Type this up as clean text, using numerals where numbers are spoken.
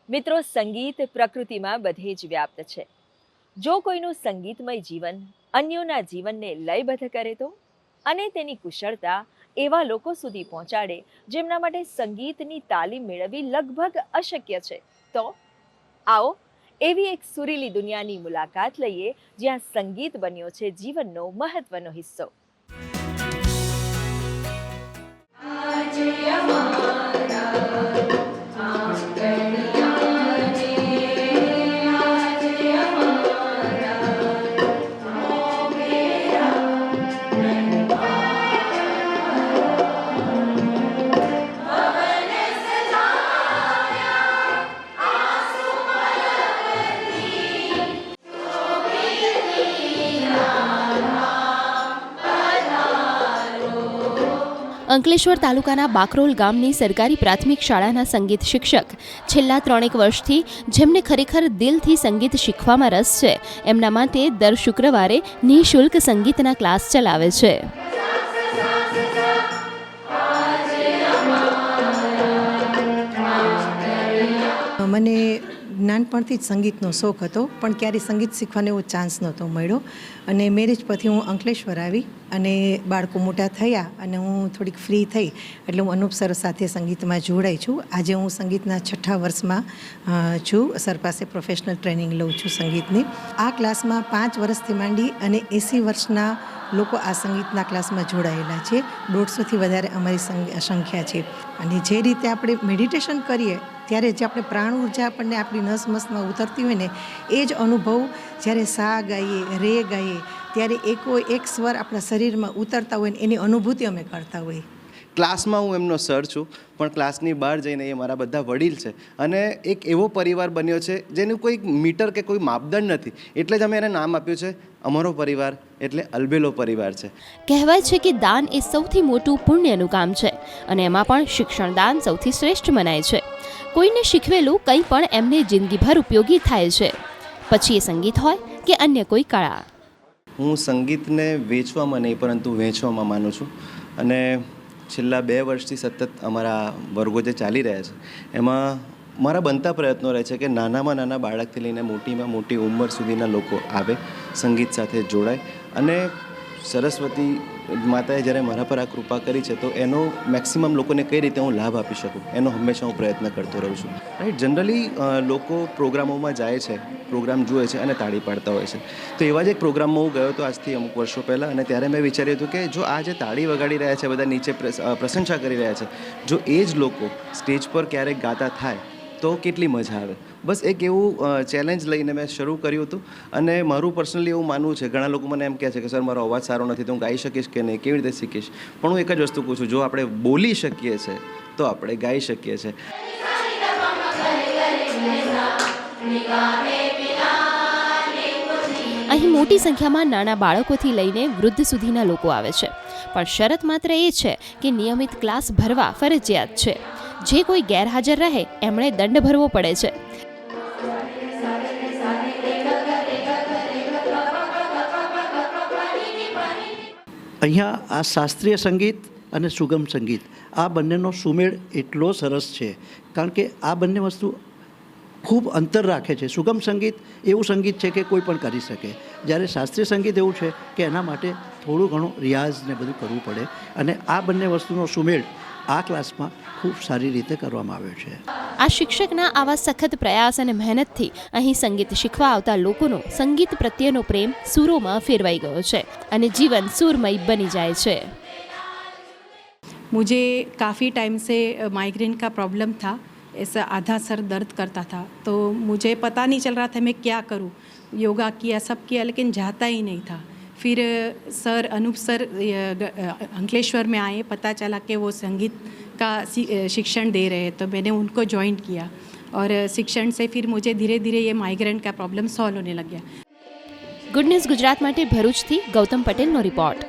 મિત્રો, સંગીત પ્રકૃતિમાં બધે જ વ્યાપ્ત છે. જો કોઈનું સંગીતમય જીવન અન્યોના જીવનને લયબદ્ધ કરે તો, અને તેની કુશળતા એવા લોકો સુધી પહોંચાડે જેમના માટે સંગીતની તાલીમ મેળવવી લગભગ અશક્ય છે, તો આવો એવી એક સુરીલી દુનિયાની મુલાકાત લઈએ જ્યાં સંગીત બન્યો છે જીવનનો મહત્વનો હિસ્સો. અંકલેશ્વર તાલુકાના બાકરોલ ગામની સરકારી પ્રાથમિક શાળાના સંગીત શિક્ષક છેલ્લા 3 વર્ષથી જેમને ખરેખર દિલથી સંગીત શીખવામાં રસ છે, એમના માટે દર શુક્રવારે નિઃશુલ્ક સંગીતના ક્લાસ ચલાવે છે. મને નાનપણથી જ સંગીતનો શોખ હતો, પણ ક્યારેય સંગીત શીખવાનો એવો ચાન્સ નહોતો મળ્યો. અને મેરેજ પછી હું અંકલેશ્વર આવી અને બાળકો મોટા થયા અને હું થોડીક ફ્રી થઈ એટલે હું અનુપ સર સાથે સંગીતમાં જોડાઈ છું. આજે હું સંગીતના 6થા વર્ષમાં છું. સર પાસે પ્રોફેશનલ ટ્રેનિંગ લઉં છું સંગીતની. આ ક્લાસમાં 5 વર્ષથી માંડી અને 80 વર્ષના લોકો આ સંગીતના ક્લાસમાં જોડાયેલા છે. 150થી વધારે અમારી સંખ્યા છે. અને જે રીતે આપણે મેડિટેશન કરીએ ત્યારે જે આપણે પ્રાણ ઉર્જા આપણને આપણી નસમસમાં ઉતરતી હોય ને, એ જ અનુભવ જ્યારે સા ગાઈએ, રે ગાઈએ ત્યારે એક સ્વર આપણા શરીરમાં ઉતરતા હોય ને એની અનુભૂતિ અમે કરતા હોઈએ. ક્લાસમાં હું એમનો સર છું, પણ ક્લાસની બહાર જઈને એ મારા બધા વડીલ છે. અને એક એવો પરિવાર બન્યો છે જેનું કોઈ મીટર કે કોઈ માપદંડ નથી, એટલે જ અમે એને નામ આપ્યું છે અમારો પરિવાર, એટલે અલબેલો પરિવાર છે. કહેવાય છે કે દાન એ સૌથી મોટું પુણ્યનું કામ છે, અને એમાં પણ શિક્ષણ દાન સૌથી શ્રેષ્ઠ મનાય છે. કોઈને શીખવેલું કંઈ પણ એમને જિંદગીભર ઉપયોગી થાય છે, પછી એ સંગીત હોય કે અન્ય કોઈ કળા. હું સંગીતને વેચવામાં નહીં પરંતુ વેચવામાં માનું છું. અને છેલ્લા 2 વર્ષથી સતત અમારા વર્ગો જે ચાલી રહ્યા છે એમાં મારા બનતા પ્રયત્નો રહે છે કે નાનામાં નાના બાળકથી લઈને મોટીમાં મોટી ઉંમર સુધીના લોકો આવે, સંગીત સાથે જોડાય. અને સરસ્વતી માતાએ જ્યારે મારા પર આ કૃપા કરી છે તો એનો મેક્સિમમ લોકોને કઈ રીતે હું લાભ આપી શકું એનો હંમેશા હું પ્રયત્ન કરતો રહું છું. રાઈટ, જનરલી લોકો પ્રોગ્રામોમાં જાય છે, પ્રોગ્રામ જુએ છે અને તાળી પાડતા હોય છે. તો એવા જ એક પ્રોગ્રામમાં હું ગયો હતો આજથી અમુક વર્ષો પહેલાં, અને ત્યારે મેં વિચાર્યું હતું કે જો આ જે તાળી વગાડી રહ્યા છે, બધા નીચે પ્રશંસા કરી રહ્યા છે, જો એ જ લોકો સ્ટેજ પર ક્યારેક ગાતા થાય તો કેટલી મજા આવે. બસ એક એવું ચેલેન્જ લઈને મેં શરૂ કર્યું હતું. અને મારું પર્સનલી એવું માનવું છે, ઘણા લોકો મને એમ કહે છે કે સર મારો અવાજ સારો નથી તો હું ગાઈ શકીશ કે નહીં, કેવી રીતે શીખીશ. પણ હું એક જ વસ્તુ પૂછું, જો આપણે બોલી શકીએ છીએ તો આપણે ગાઈ શકીએ છીએ. અહીં મોટી સંખ્યામાં નાના બાળકોથી લઈને વૃદ્ધ સુધીના લોકો આવે છે, પણ શરત માત્ર એ છે કે નિયમિત ક્લાસ ભરવા ફરજિયાત છે. જે કોઈ ગેરહાજર રહે એમણે દંડ ભરવો પડે છે. અહીંયા આ શાસ્ત્રીય સંગીત અને સુગમ સંગીત આ બંનેનો સુમેળ એટલો સરસ છે, કારણ કે આ બંને વસ્તુ ખૂબ અંતર રાખે છે. સુગમ સંગીત એવું સંગીત છે કે કોઈ પણ કરી શકે, જ્યારે શાસ્ત્રીય સંગીત એવું છે કે એના માટે થોડું ઘણું રિયાઝ ને બધું કરવું પડે. અને આ બંને વસ્તુનો સુમેળ આ ક્લાસમાં ખૂબ સારી રીતે કરવામાં આવ્યો છે. આ શિક્ષકના આવા સખત પ્રયાસ અને મહેનતથી અહીં સંગીત શીખવા આવતા લોકોનો સંગીત પ્રત્યેનો પ્રેમ સૂરોમાં ફેરવાઈ ગયો છે અને જીવન સુરમય બની જાય છે. मुझे काफ़ी टाइम से माइग्रेन का प्रॉब्लम था. ऐसा आधा सर दर्द करता था, तो मुझे पता नहीं चल रहा था मैं क्या करूं. योगा किया, सब किया, लेकिन जाता ही नहीं था. फिर सर अनूप सर अंकलेश्वर में आए, पता चला कि वो संगीत का शिक्षण दे रहे हैं, तो मैंने उनको ज्वाइन किया. और शिक्षण से फिर मुझे धीरे धीरे ये माइग्रेन का प्रॉब्लम सॉल्व होने लग गया. ગુડ ન્યૂઝ ગુજરાત માટે ભરૂચથી ગૌતમ પટેલનો રિપોર્ટ.